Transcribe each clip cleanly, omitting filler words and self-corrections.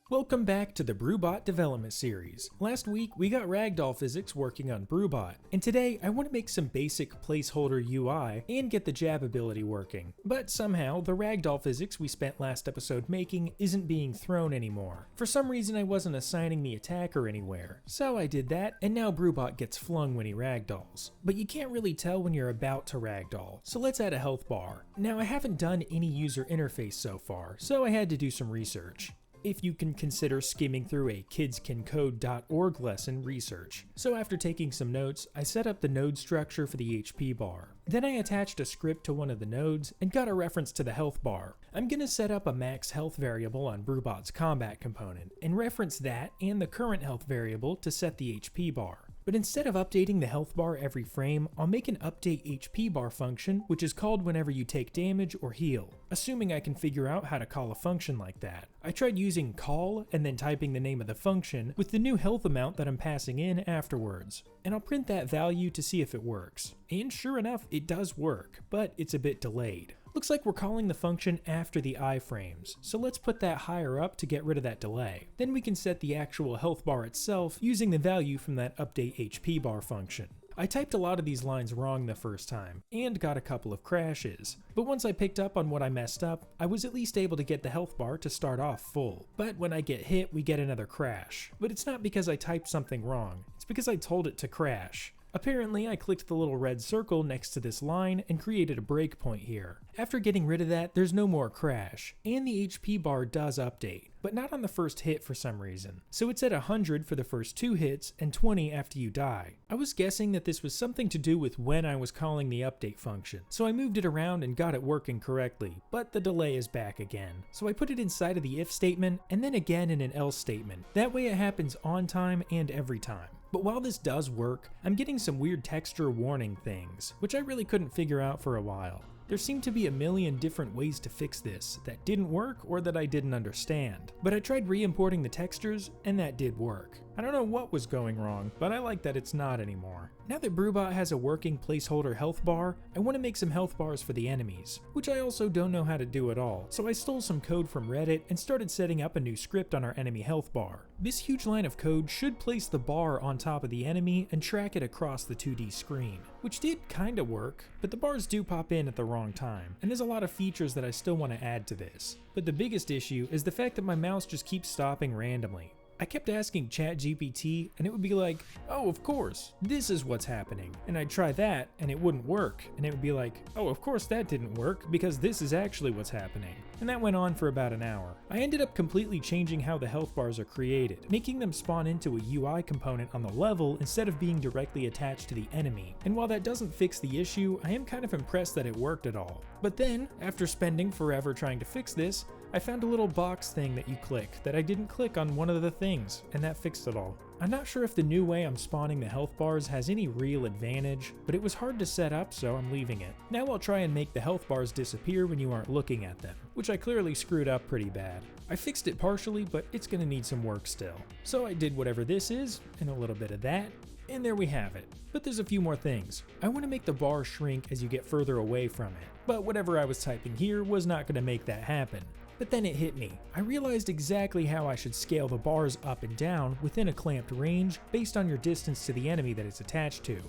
Welcome back to the Brew Bot Development Series. Last week, we got Ragdoll Physics working on Brew Bot, and today I want to make some basic placeholder UI and get the jab ability working. But somehow, the Ragdoll Physics we spent last episode making isn't being thrown anymore. For some reason, I wasn't assigning the attacker anywhere, so I did that, and now Brew Bot gets flung when he ragdolls. But you can't really tell when you're about to ragdoll, so let's add a health bar. Now, I haven't done any user interface so far, so I had to do some research. If you can consider skimming through a kidscancode.org lesson research. So after taking some notes, I set up the node structure for the HP bar. Then I attached a script to one of the nodes and got a reference to the health bar. I'm going to set up a max health variable on BrewBot's combat component and reference that and the current health variable to set the HP bar. But instead of updating the health bar every frame, I'll make an update HP bar function, which is called whenever you take damage or heal, assuming I can figure out how to call a function like that. I tried using call and then typing the name of the function with the new health amount that I'm passing in afterwards, and I'll print that value to see if it works. And sure enough, it does work, but it's a bit delayed. Looks like we're calling the function after the iframes, so let's put that higher up to get rid of that delay. Then we can set the actual health bar itself using the value from that update HP bar function. I typed a lot of these lines wrong the first time, and got a couple of crashes. But once I picked up on what I messed up, I was at least able to get the health bar to start off full. But when I get hit, we get another crash. But it's not because I typed something wrong, it's because I told it to crash. Apparently, I clicked the little red circle next to this line and created a breakpoint here. After getting rid of that, there's no more crash, and the HP bar does update, but not on the first hit for some reason. So it's at 100 for the first 2 hits and 20 after you die. I was guessing that this was something to do with when I was calling the update function, so I moved it around and got it working correctly, but the delay is back again. So I put it inside of the if statement and then again in an else statement. That way it happens on time and every time. But while this does work, I'm getting some weird texture warning things, which I really couldn't figure out for a while. There seemed to be a million different ways to fix this that didn't work or that I didn't understand. But I tried re-importing the textures, and that did work. I don't know what was going wrong, but I like that it's not anymore. Now that BrewBot has a working placeholder health bar, I want to make some health bars for the enemies, which I also don't know how to do at all. So I stole some code from Reddit and started setting up a new script on our enemy health bar. This huge line of code should place the bar on top of the enemy and track it across the 2D screen, which did kinda work, but the bars do pop in at the wrong time, and there's a lot of features that I still want to add to this. But the biggest issue is the fact that my mouse just keeps stopping randomly. I kept asking ChatGPT and it would be like, oh, of course, this is what's happening. And I'd try that and it wouldn't work. And it would be like, oh, of course that didn't work because this is actually what's happening. And that went on for about an hour. I ended up completely changing how the health bars are created, making them spawn into a UI component on the level instead of being directly attached to the enemy. And while that doesn't fix the issue, I am kind of impressed that it worked at all. But then, after spending forever trying to fix this, I found a little box thing that you click that I didn't click on one of the things, and that fixed it all. I'm not sure if the new way I'm spawning the health bars has any real advantage, but it was hard to set up, so I'm leaving it. Now I'll try and make the health bars disappear when you aren't looking at them, which I clearly screwed up pretty bad. I fixed it partially, but it's gonna need some work still. So I did whatever this is, and a little bit of that, and there we have it. But there's a few more things. I want to make the bar shrink as you get further away from it, but whatever I was typing here was not going to make that happen. But then it hit me. I realized exactly how I should scale the bars up and down within a clamped range based on your distance to the enemy that it's attached to.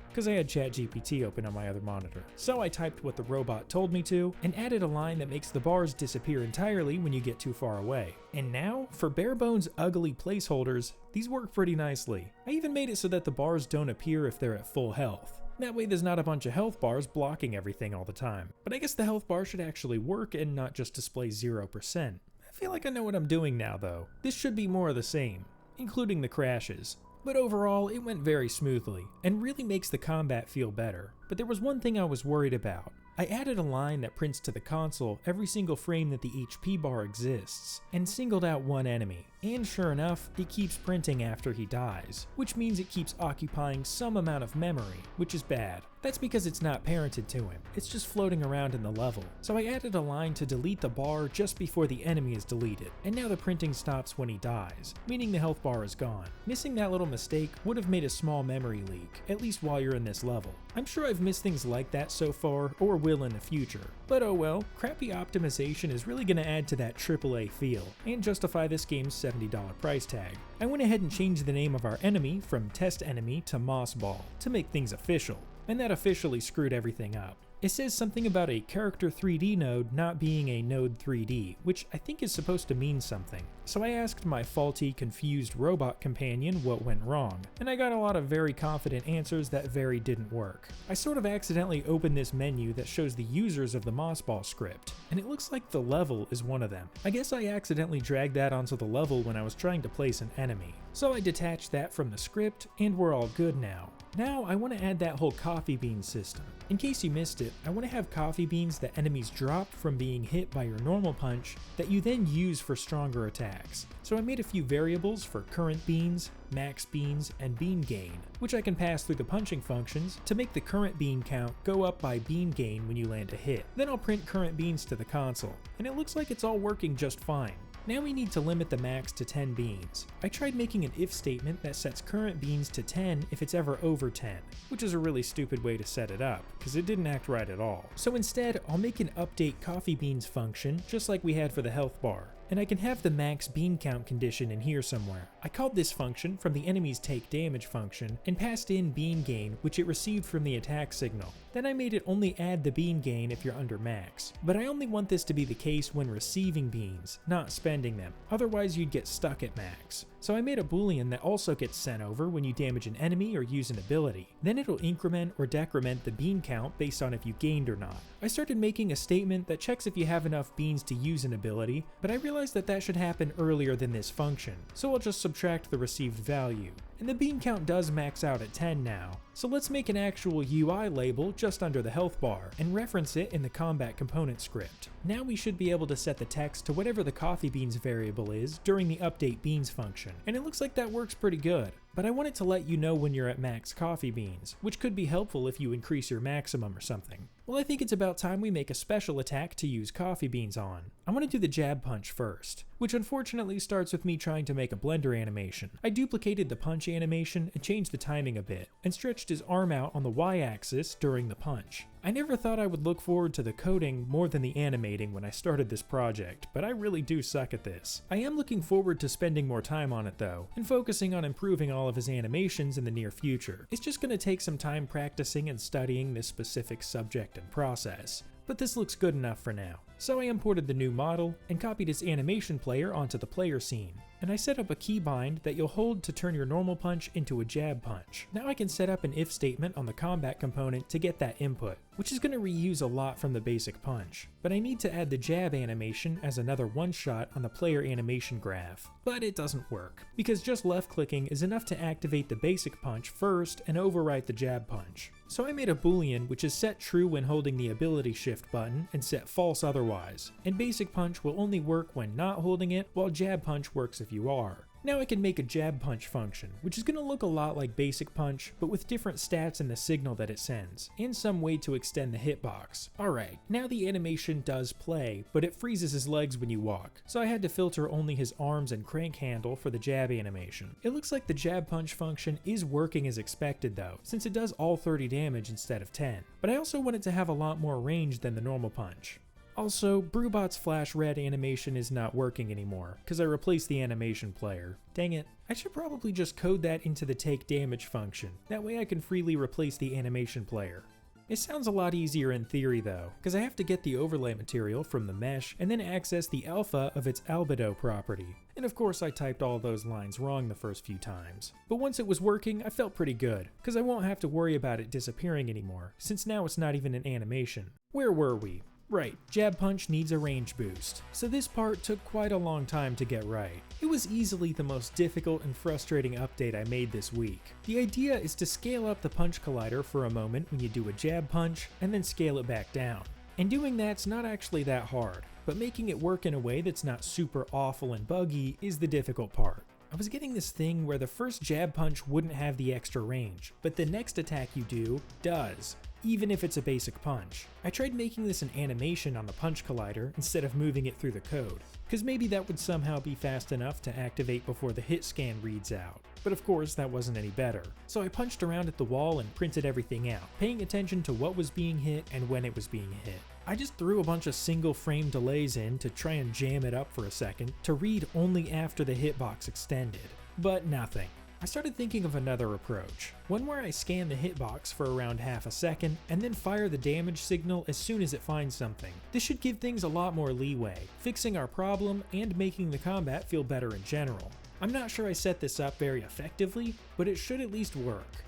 Because I had ChatGPT open on my other monitor. So I typed what the robot told me to, and added a line that makes the bars disappear entirely when you get too far away. And now, for bare bones ugly placeholders, these work pretty nicely. I even made it so that the bars don't appear if they're at full health. That way there's not a bunch of health bars blocking everything all the time. But I guess the health bar should actually work and not just display 0%. I feel like I know what I'm doing now though. This should be more of the same, including the crashes. But overall, it went very smoothly, and really makes the combat feel better. But there was one thing I was worried about. I added a line that prints to the console every single frame that the HP bar exists, and singled out one enemy. And sure enough, it keeps printing after he dies, which means it keeps occupying some amount of memory, which is bad. That's because it's not parented to him, it's just floating around in the level. So I added a line to delete the bar just before the enemy is deleted, and now the printing stops when he dies, meaning the health bar is gone. Missing that little mistake would have made a small memory leak, at least while you're in this level. I'm sure I've missed things like that so far, or will in the future, But oh well, crappy optimization is really going to add to that AAA feel, and justify this game's $70 price tag. I went ahead and changed the name of our enemy from Test Enemy to Moss Ball, to make things official, and that officially screwed everything up. It says something about a character 3D node not being a node 3D, which I think is supposed to mean something. So I asked my faulty, confused robot companion what went wrong, and I got a lot of very confident answers that very didn't work. I sort of accidentally opened this menu that shows the users of the Mossball script, and it looks like the level is one of them. I guess I accidentally dragged that onto the level when I was trying to place an enemy. So I detached that from the script, and we're all good now. Now I want to add that whole coffee bean system. In case you missed it, I want to have coffee beans that enemies drop from being hit by your normal punch that you then use for stronger attacks. So I made a few variables for current beans, max beans, and bean gain, which I can pass through the punching functions to make the current bean count go up by bean gain when you land a hit. Then I'll print current beans to the console, and it looks like it's all working just fine. Now we need to limit the max to 10 beans. I tried making an if statement that sets current beans to 10 if it's ever over 10, which is a really stupid way to set it up, because it didn't act right at all. So instead, I'll make an update coffee beans function just like we had for the health bar. And I can have the max bean count condition in here somewhere. I called this function from the enemy's take damage function and passed in bean gain, which it received from the attack signal. Then I made it only add the bean gain if you're under max. But I only want this to be the case when receiving beans, not spending them. Otherwise you'd get stuck at max. So I made a boolean that also gets sent over when you damage an enemy or use an ability. Then it'll increment or decrement the bean count based on if you gained or not. I started making a statement that checks if you have enough beans to use an ability, but I realized that should happen earlier than this function, so I'll just subtract the received value. And the bean count does max out at 10 now. So let's make an actual UI label just under the health bar, and reference it in the combat component script. Now we should be able to set the text to whatever the coffee beans variable is during the update beans function, and it looks like that works pretty good. But I want it to let you know when you're at max coffee beans, which could be helpful if you increase your maximum or something. Well, I think it's about time we make a special attack to use coffee beans on. I want to do the jab punch first, which unfortunately starts with me trying to make a blender animation. I duplicated the punch animation and changed the timing a bit, and stretched his arm out on the Y-axis during the punch. I never thought I would look forward to the coding more than the animating when I started this project, but I really do suck at this. I am looking forward to spending more time on it though, and focusing on improving all of his animations in the near future. It's just going to take some time practicing and studying this specific subject and process, but this looks good enough for now. So I imported the new model and copied its animation player onto the player scene. And I set up a keybind that you'll hold to turn your normal punch into a jab punch. Now I can set up an if statement on the combat component to get that input, which is going to reuse a lot from the basic punch. But I need to add the jab animation as another one-shot on the player animation graph. But it doesn't work, because just left-clicking is enough to activate the basic punch first and overwrite the jab punch. So I made a boolean which is set true when holding the ability shift button and set false otherwise, and basic punch will only work when not holding it, while jab punch works if you are. Now I can make a jab punch function, which is going to look a lot like basic punch, but with different stats in the signal that it sends, and some way to extend the hitbox. Alright, now the animation does play, but it freezes his legs when you walk, so I had to filter only his arms and crank handle for the jab animation. It looks like the jab punch function is working as expected though, since it does all 30 damage instead of 10, but I also want it to have a lot more range than the normal punch. Also, Brew Bot's flash red animation is not working anymore, because I replaced the animation player. Dang it. I should probably just code that into the take damage function, that way I can freely replace the animation player. It sounds a lot easier in theory though, because I have to get the overlay material from the mesh and then access the alpha of its albedo property. And of course I typed all those lines wrong the first few times. But once it was working, I felt pretty good, because I won't have to worry about it disappearing anymore, since now it's not even an animation. Where were we? Right, jab punch needs a range boost, so this part took quite a long time to get right. It was easily the most difficult and frustrating update I made this week. The idea is to scale up the punch collider for a moment when you do a jab punch, and then scale it back down. And doing that's not actually that hard, but making it work in a way that's not super awful and buggy is the difficult part. I was getting this thing where the first jab punch wouldn't have the extra range, but the next attack you do does, even if it's a basic punch. I tried making this an animation on the punch collider instead of moving it through the code, because maybe that would somehow be fast enough to activate before the hit scan reads out. But of course that wasn't any better. So I punched around at the wall and printed everything out, paying attention to what was being hit and when it was being hit. I just threw a bunch of single frame delays in to try and jam it up for a second to read only after the hitbox extended, but nothing. I started thinking of another approach, one where I scan the hitbox for around half a second and then fire the damage signal as soon as it finds something. This should give things a lot more leeway, fixing our problem and making the combat feel better in general. I'm not sure I set this up very effectively, but it should at least work.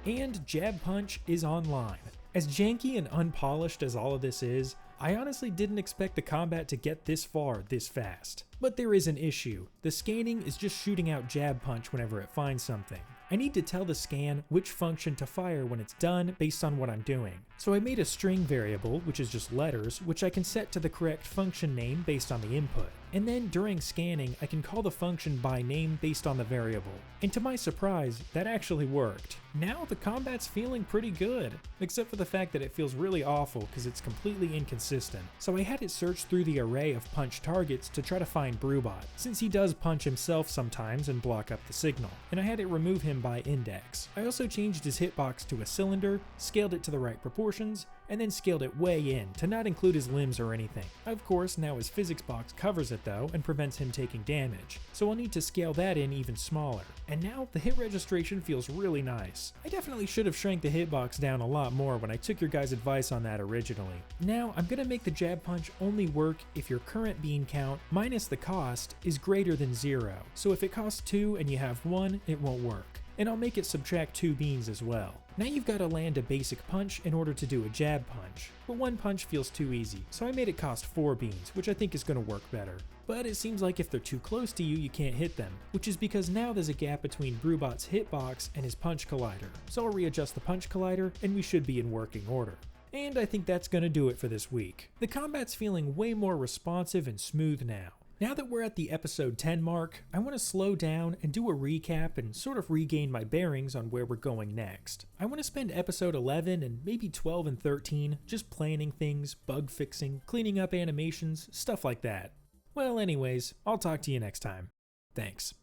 And Jab Punch is online. As janky and unpolished as all of this is, I honestly didn't expect the combat to get this far this fast. But there is an issue. The scanning is just shooting out Jab Punch whenever it finds something. I need to tell the scan which function to fire when it's done based on what I'm doing. So I made a string variable, which is just letters, which I can set to the correct function name based on the input. And then during scanning, I can call the function by name based on the variable. And to my surprise, that actually worked. Now the combat's feeling pretty good, except for the fact that it feels really awful because it's completely inconsistent. So I had it search through the array of punch targets to try to find Brew Bot, since he does punch himself sometimes and block up the signal, and I had it remove him by index. I also changed his hitbox to a cylinder, scaled it to the right proportions, and then scaled it way in to not include his limbs or anything. Of course, now his physics box covers it though and prevents him taking damage, so I'll need to scale that in even smaller. And now the hit registration feels really nice. I definitely should have shrank the hitbox down a lot more when I took your guys' advice on that originally. Now I'm gonna make the Jab Punch only work if your current bean count minus the cost is greater than 0. So if it costs 2 and you have 1, it won't work. And I'll make it subtract 2 beans as well. Now you've got to land a basic punch in order to do a jab punch, but one punch feels too easy, so I made it cost 4 beans, which I think is going to work better. But it seems like if they're too close to you, you can't hit them, which is because now there's a gap between Brewbot's hitbox and his punch collider. So I'll readjust the punch collider and we should be in working order. And I think that's going to do it for this week. The combat's feeling way more responsive and smooth now. Now that we're at the episode 10 mark, I want to slow down and do a recap and sort of regain my bearings on where we're going next. I want to spend episode 11 and maybe 12 and 13 just planning things, bug fixing, cleaning up animations, stuff like that. Well anyways, I'll talk to you next time. Thanks.